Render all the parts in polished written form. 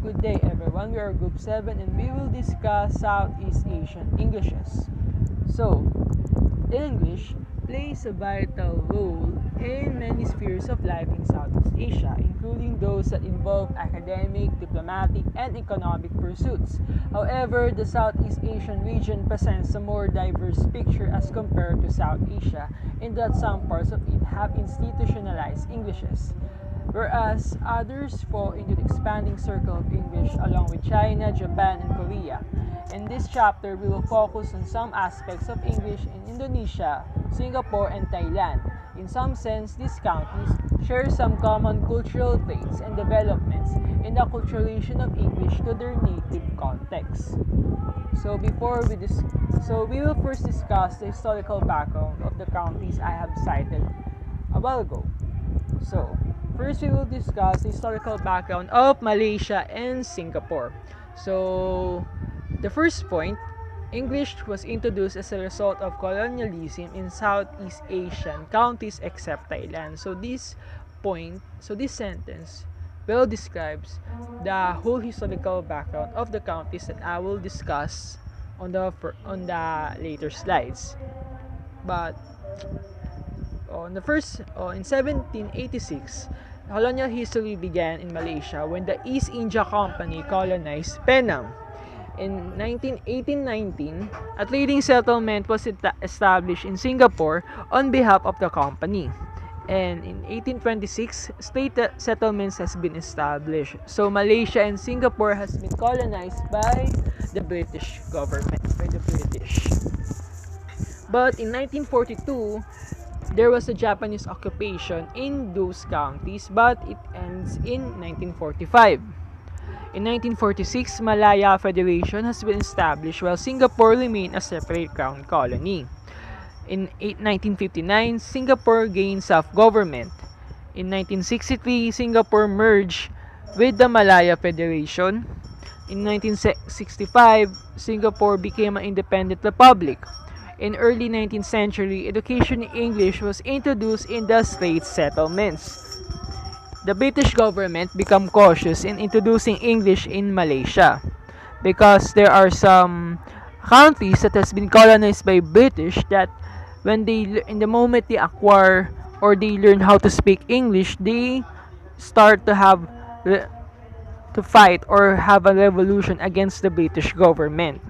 Good day everyone, we are Group 7 and we will discuss Southeast Asian Englishes. So, English plays a vital role in many spheres of life in Southeast Asia, including those that involve academic, diplomatic, and economic pursuits. However, the Southeast Asian region presents a more diverse picture as compared to South Asia, in that some parts of it have institutionalized Englishes, whereas others fall into the expanding circle of English along with China, Japan, and Korea. In this chapter, we will focus on some aspects of English in Indonesia, Singapore, and Thailand. In some sense, these countries share some common cultural traits and developments in the acculturation of English to their native context. We will first discuss the historical background of the countries I have cited a while ago. So, first we will discuss the historical background of Malaysia and Singapore. So, the first point, English was introduced as a result of colonialism in Southeast Asian countries except Thailand. This sentence well describes the whole historical background of the countries that I will discuss on the later slides. But in 1786, colonial history began in Malaysia when the East India Company colonized Penang. In 1819, a trading settlement was established in Singapore on behalf of the company. And in 1826, state settlements has been established. So Malaysia and Singapore has been colonized by the British government, by the British. But in 1942, there was a Japanese occupation in those countries, but it ends in 1945. In 1946, Malaya Federation has been established while Singapore remained a separate crown colony. In 1959, Singapore gained self-government. In 1963, Singapore merged with the Malaya Federation. In 1965, Singapore became an independent republic. In early 19th century, education in English was introduced in the state settlements. The British government became cautious in introducing English in Malaysia because there are some countries that has been colonized by British that in the moment they acquire or they learn how to speak English, they start to have to fight or have a revolution against the British government.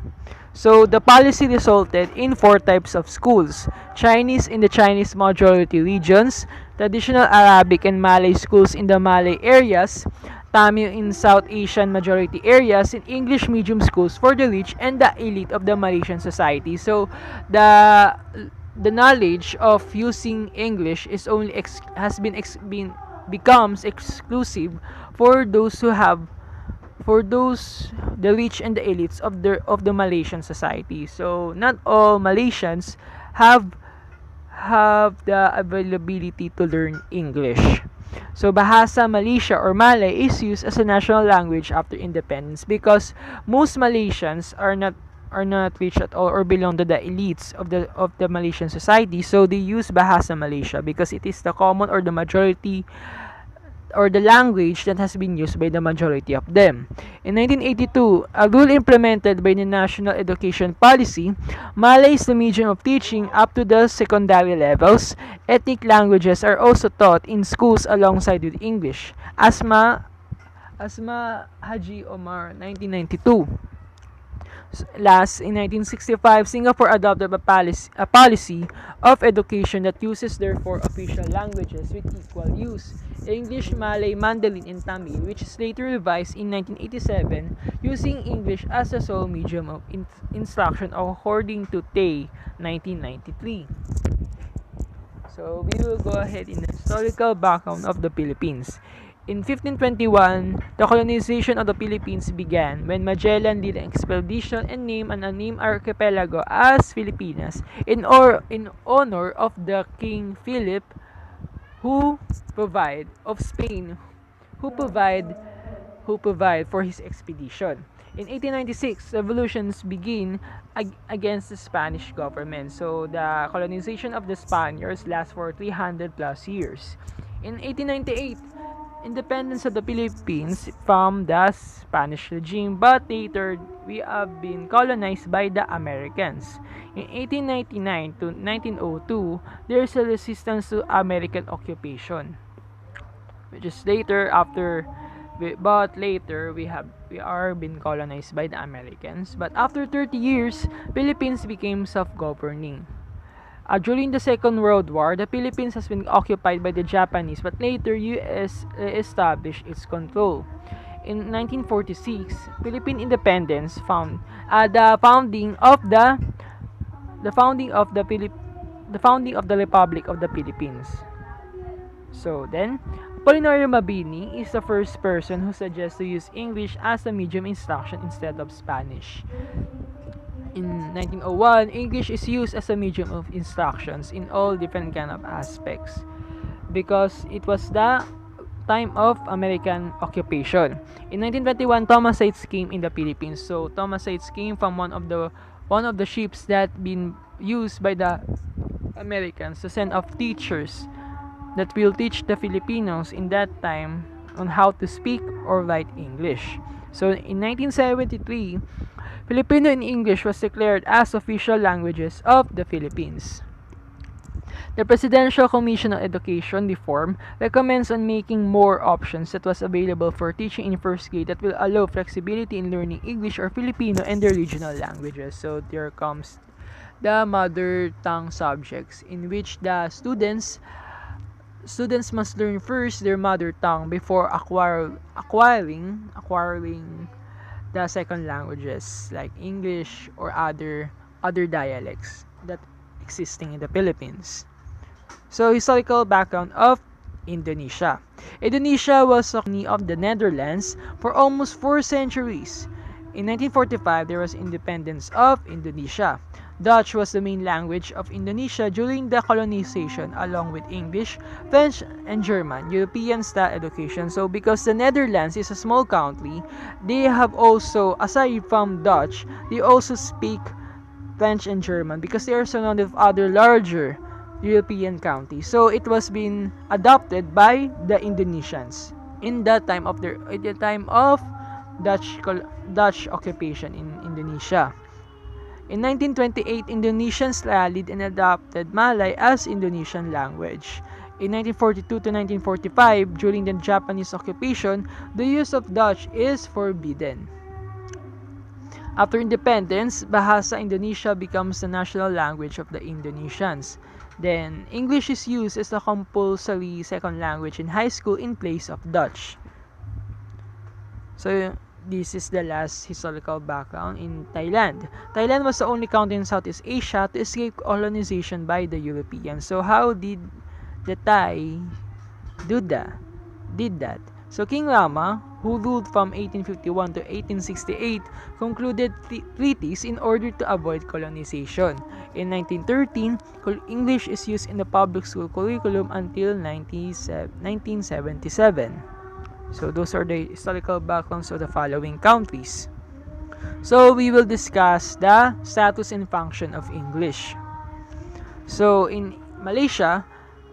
So the policy resulted in 4 types of schools: Chinese in the Chinese majority regions, traditional Arabic and Malay schools in the Malay areas, Tamil in South Asian majority areas, and English medium schools for the rich and the elite of the Malaysian society. So the knowledge of using English is only becomes exclusive for those who have the rich and the elites of the Malaysian society. So not all Malaysians have the availability to learn English. So Bahasa Malaysia or Malay is used as a national language after independence because most Malaysians are not rich at all or belong to the elites of the Malaysian society. So they use Bahasa Malaysia because it is the common or the majority or the language that has been used by the majority of them. In 1982, a rule implemented by the National Education Policy, Malay is the medium of teaching up to the secondary levels. Ethnic languages are also taught in schools alongside with English. Asma Haji Omar, 1992. Last, in 1965, Singapore adopted a policy of education that uses their 4 official languages with equal use: English, Malay, Mandarin, and Tamil, which is later revised in 1987, using English as a sole medium of instruction according to Tay, 1993. So we will go ahead in the historical background of the Philippines. In 1521, the colonization of the Philippines began when Magellan led an expedition and named an unnamed archipelago as Filipinas in honor of the King Philip of Spain who provide for his expedition. In 1896, revolutions began against the Spanish government. So the colonization of the Spaniards lasts for 300 plus years. In 1898, independence of the Philippines from the Spanish regime, but later we have been colonized by the Americans. In 1899 to 1902, there is a resistance to American occupation, which is later after but later we are been colonized by the Americans. But after 30 years, Philippines became self-governing. During the Second World War, the Philippines has been occupied by the Japanese, but later US established its control. In 1946, Philippine independence found the founding of the founding of the Republic of the Philippines. So then, Apolinario Mabini is the first person who suggests to use English as a medium instruction instead of Spanish. In 1901, English is used as a medium of instructions in all different kind of aspects because it was the time of American occupation. In 1921, Thomasites came in the Philippines. So Thomasites came from one of the ships that been used by the Americans to send off teachers that will teach the Filipinos in that time on how to speak or write English. So in 1973, Filipino and English was declared as official languages of the Philippines. The Presidential Commission on Education Reform recommends on making more options that was available for teaching in first grade that will allow flexibility in learning English or Filipino and their regional languages. So there comes the mother tongue subjects in which the students must learn first their mother tongue before acquiring the second languages like English or other dialects that existing in the Philippines. So historical background of Indonesia. Indonesia was a colony of the Netherlands for almost 4 centuries. In 1945, there was independence of Indonesia. Dutch was the main language of Indonesia during the colonization along with English, French, and German, European-style education. So because the Netherlands is a small country, they have also, aside from Dutch, they also speak French and German because they are surrounded with other larger European countries. So it was being adopted by the Indonesians in the time of Dutch occupation in Indonesia. In 1928, Indonesians rallied and adopted Malay as Indonesian language. In 1942 to 1945, during the Japanese occupation, the use of Dutch is forbidden. After independence, Bahasa Indonesia becomes the national language of the Indonesians. Then, English is used as a compulsory second language in high school in place of Dutch. So, this is the last historical background in Thailand. Thailand was the only country in Southeast Asia to escape colonization by the Europeans. So, how did the Thai did that? So, King Rama, who ruled from 1851 to 1868, concluded treaties in order to avoid colonization. In 1913, English is used in the public school curriculum until 1977. So those are the historical backgrounds of the following countries. So we will discuss the status and function of English. So in Malaysia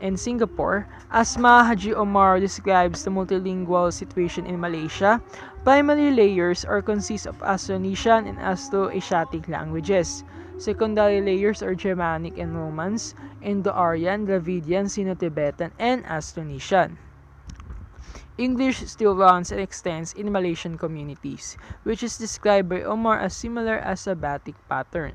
and Singapore, Asma Haji Omar describes the multilingual situation in Malaysia. Primary layers are consist of Austronesian and Austroasiatic languages. Secondary layers are Germanic and Romance, Indo-Aryan, Dravidian, Sino-Tibetan, and Austronesian. English still runs and extends in Malaysian communities, which is described by Omar as similar as a batik pattern.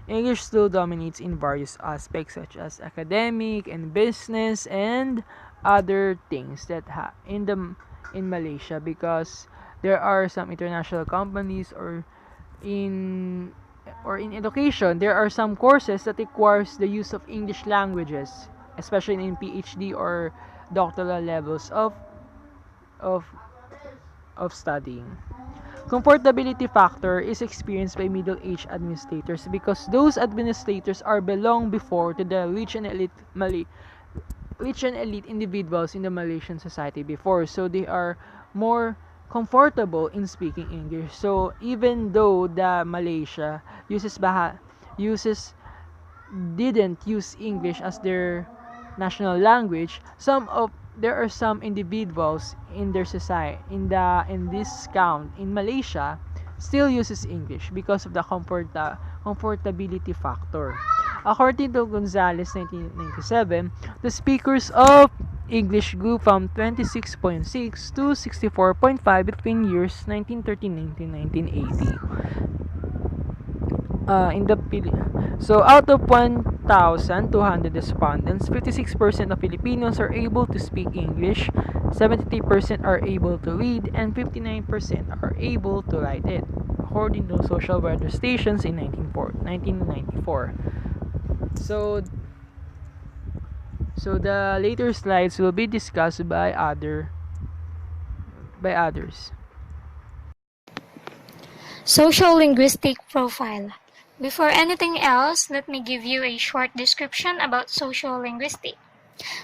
English still dominates in various aspects such as academic and business and other things that in Malaysia because there are some international companies or in education there are some courses that requires the use of English languages, especially in PhD or doctoral levels of studying. Comfortability factor is experienced by middle-aged administrators because those administrators are belong before to the rich and elite individuals in the Malaysian society before, so they are more comfortable in speaking English. So even though the Malaysia didn't use English as their national language, some of there are some individuals in their society in this count in Malaysia still uses English because of the comfortability factor. According to Gonzalez 1997, the speakers of English grew from 26.6 to 64.5 between years 1939 to 1980. So out of 1,200 respondents, 56% of Filipinos are able to speak English, 73% are able to read, and 59% are able to write it, according to social weather stations in 1994. So the later slides will be discussed by others. Social linguistic profile. Before anything else, let me give you a short description about social linguistic.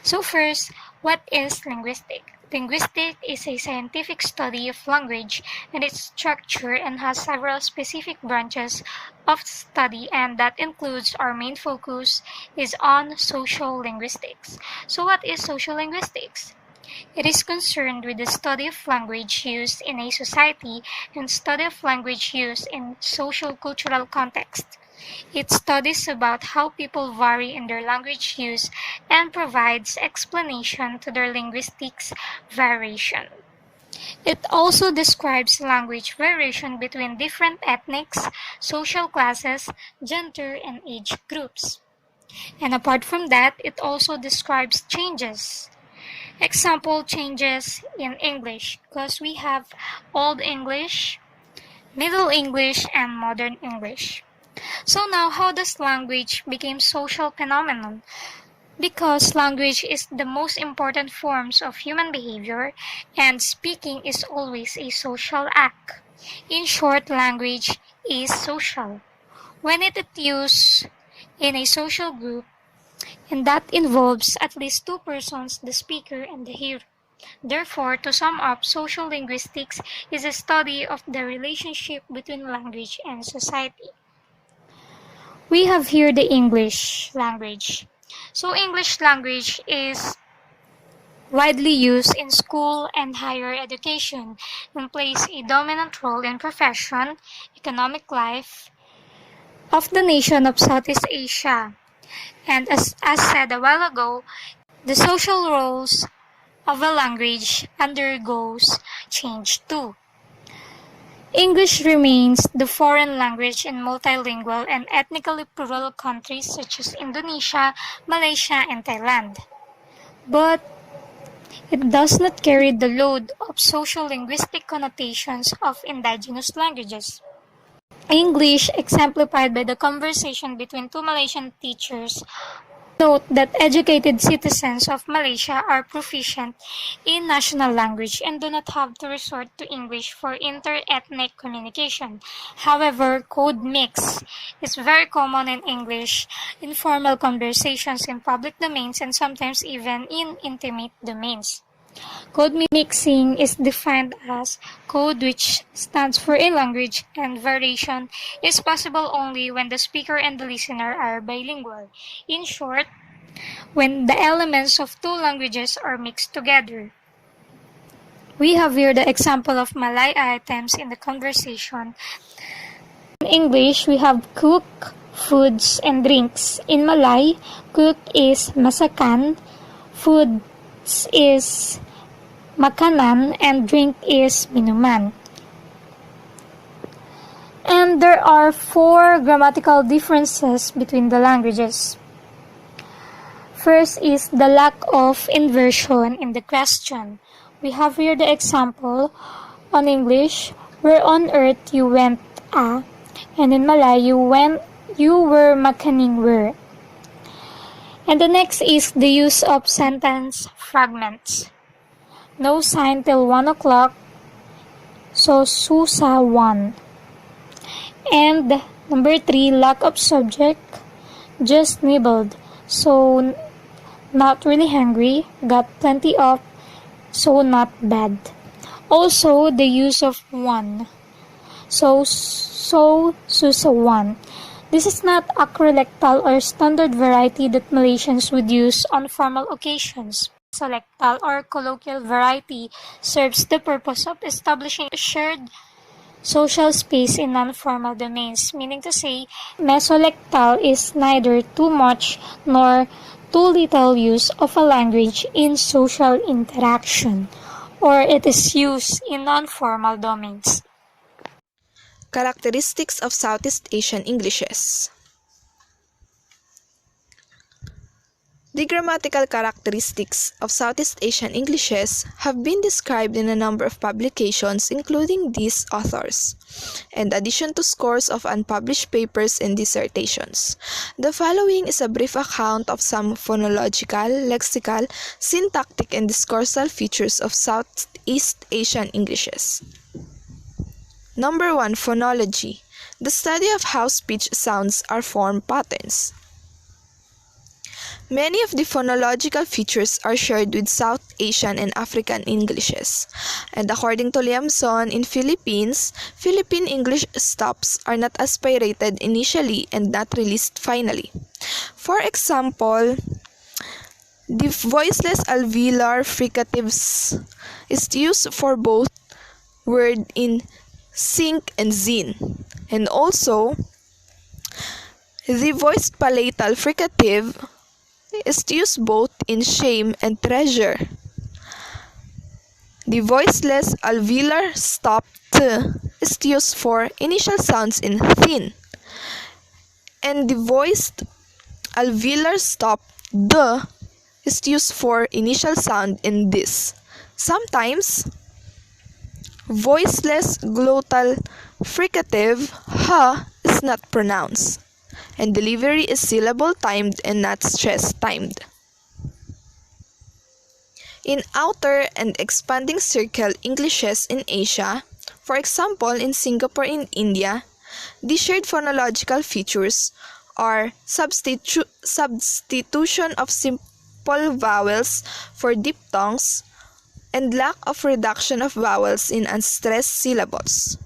So first, what is linguistic? Linguistic is a scientific study of language and its structure and has several specific branches of study, and that includes our main focus is on social linguistics. So what is social linguistics? It is concerned with the study of language used in a society and study of language used in social-cultural context. It studies about how people vary in their language use and provides explanation to their linguistics variation. It also describes language variation between different ethnics, social classes, gender, and age groups. And apart from that, it also describes changes. Example changes in English, because we have Old English, Middle English, and Modern English. So now, how does language become social phenomenon? Because language is the most important forms of human behavior, and speaking is always a social act. In short, language is social. When it is used in a social group, and that involves at least two persons, the speaker and the hearer. Therefore, to sum up, social linguistics is a study of the relationship between language and society. We have here the English language. So English language is widely used in school and higher education and plays a dominant role in profession, economic life of the nation of Southeast Asia. And as said a while ago, the social roles of a language undergoes change too. English remains the foreign language in multilingual and ethnically plural countries such as Indonesia, Malaysia, and Thailand. But it does not carry the load of social linguistic connotations of indigenous languages. English, exemplified by the conversation between two Malaysian teachers, note that educated citizens of Malaysia are proficient in national language and do not have to resort to English for inter-ethnic communication. However, code mix is very common in English, informal conversations in public domains, and sometimes even in intimate domains. Code mixing is defined as code which stands for a language, and variation is possible only when the speaker and the listener are bilingual. In short, when the elements of two languages are mixed together. We have here the example of Malay items in the conversation. In English, we have cook, foods, and drinks. In Malay, cook is masakan, foods is makanan, and drink is minuman. And there are 4 grammatical differences between the languages. First is the lack of inversion in the question. We have here the example on English, where on earth you went a, and in Malay you were makaning were. And the next is the use of sentence fragments. No sign till 1 o'clock, so susah 1. And number 3, lack of subject, just nibbled, so not really hungry, got plenty of, so not bad. Also, the use of 1, so susah 1. This is not acrolectal or standard variety that Malaysians would use on formal occasions. Mesolectal or colloquial variety serves the purpose of establishing a shared social space in non-formal domains, meaning to say, mesolectal is neither too much nor too little use of a language in social interaction, or it is used in non-formal domains. Characteristics of Southeast Asian Englishes. The grammatical characteristics of Southeast Asian Englishes have been described in a number of publications including these authors, in addition to scores of unpublished papers and dissertations. The following is a brief account of some phonological, lexical, syntactic, and discoursal features of Southeast Asian Englishes. Number 1. Phonology. The study of how speech sounds or form patterns. Many of the phonological features are shared with South Asian and African Englishes, and according to Liamson, in Philippines, Philippine English stops are not aspirated initially and not released finally. For example, the voiceless alveolar fricatives is used for both word in sink and zin, and also the voiced palatal fricative is used both in shame and treasure. The voiceless alveolar stop t is used for initial sounds in thin, and the voiced alveolar stop d is used for initial sound in this. Sometimes, voiceless glottal fricative h is not pronounced, and delivery is syllable timed and not stress timed. In outer and expanding circle Englishes in Asia, for example in Singapore and India, the shared phonological features are substitution of simple vowels for diphthongs and lack of reduction of vowels in unstressed syllables.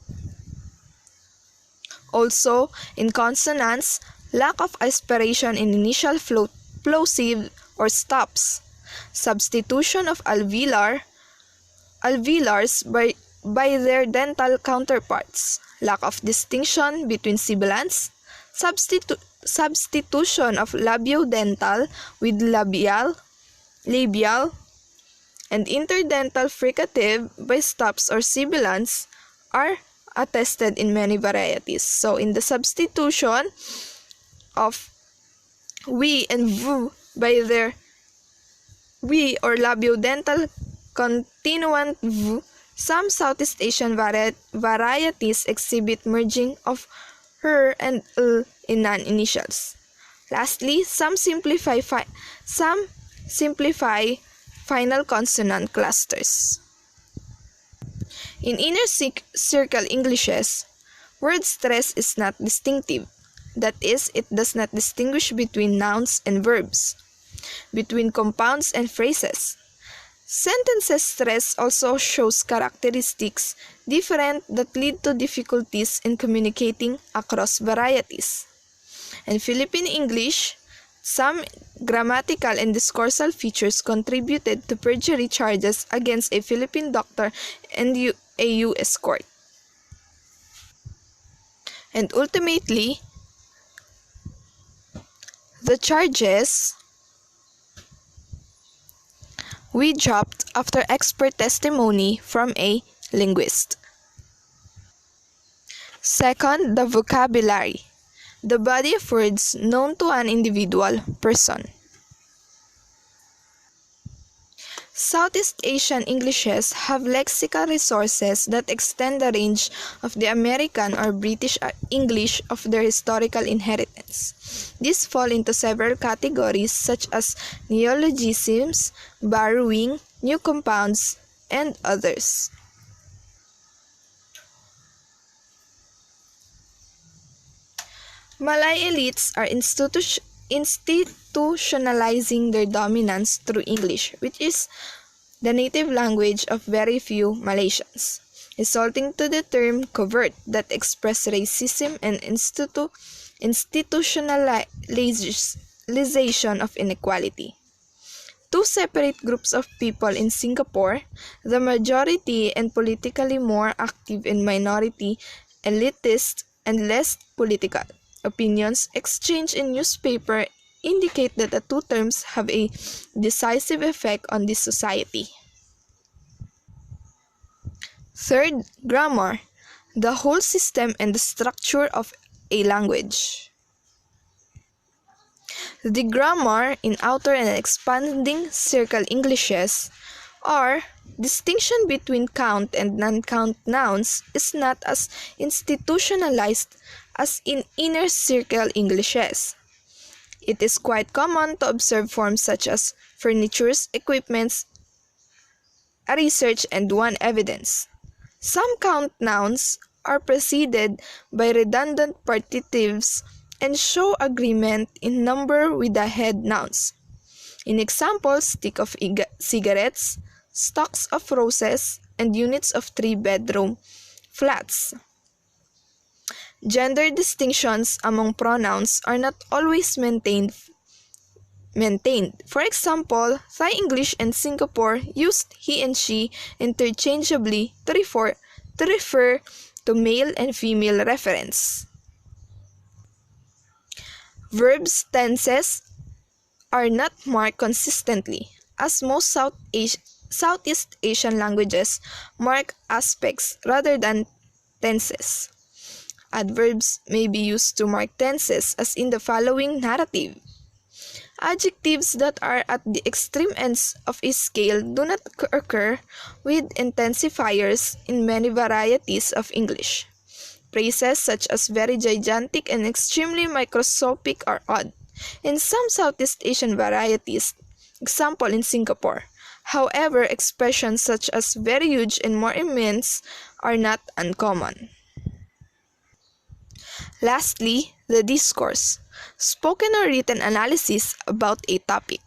Also, in consonants, lack of aspiration in initial plosive or stops, substitution of alveolars by their dental counterparts, lack of distinction between sibilants, substitution of labiodental with labial, and interdental fricative by stops or sibilants are attested in many varieties. So, in the substitution of we and v by their we or labiodental continuant v, some Southeast Asian varieties exhibit merging of her and l in non-initials. Lastly, some simplify final consonant clusters. In inner circle Englishes, word stress is not distinctive. That is, it does not distinguish between nouns and verbs, between compounds and phrases. Sentences stress also shows characteristics different that lead to difficulties in communicating across varieties. In Philippine English, some grammatical and discoursal features contributed to perjury charges against a Philippine doctor and a U.S. court. And ultimately, the charges we dropped after expert testimony from a linguist. Second, the vocabulary, the body of words known to an individual person. Southeast Asian Englishes have lexical resources that extend the range of the American or British English of their historical inheritance. These fall into several categories such as neologisms, borrowing, new compounds, and others. Malay elites are institutionalizing their dominance through English, which is the native language of very few Malaysians, resulting to the term covert that express racism and institutionalization of inequality. two separate groups of people in Singapore, the majority and politically more active and minority, elitist and less political. Opinions exchanged in newspaper indicate that the two terms have a decisive effect on this society. Third, grammar, the whole system and the structure of a language. The grammar in outer and expanding circle Englishes or distinction between count and non-count nouns is not as institutionalized as in inner circle Englishes. It is quite common to observe forms such as furnitures, equipments, a research, and one evidence. Some count nouns are preceded by redundant partitives and show agreement in number with the head nouns. In examples, stick of cigarettes, stalks of roses, and units of 3-bedroom flats. Gender distinctions among pronouns are not always maintained. For example, Thai English and Singapore used he and she interchangeably to refer to male and female reference. Verbs tenses are not marked consistently, as most Southeast Asian languages mark aspects rather than tenses. Adverbs may be used to mark tenses, as in the following narrative. Adjectives that are at the extreme ends of a scale do not occur with intensifiers in many varieties of English. Phrases such as very gigantic and extremely microscopic are odd in some Southeast Asian varieties, example in Singapore. However, expressions such as very huge and more immense are not uncommon. Lastly, the discourse, spoken or written analysis about a topic.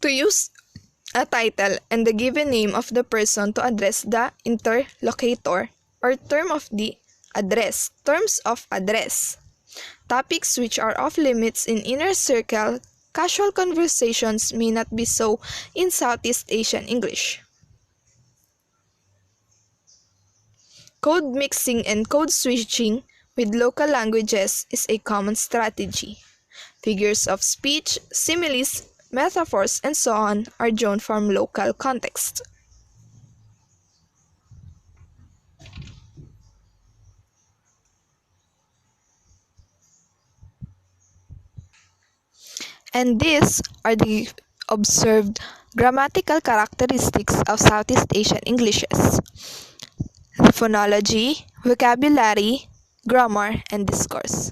To use a title and the given name of the person to address the interlocutor or terms of address. Topics which are off limits in inner circle, casual conversations may not be so in Southeast Asian English. Code mixing and code switching with local languages is a common strategy. Figures of speech, similes, metaphors, and so on are drawn from local context. And these are the observed grammatical characteristics of Southeast Asian Englishes: the phonology, vocabulary, grammar, and discourse.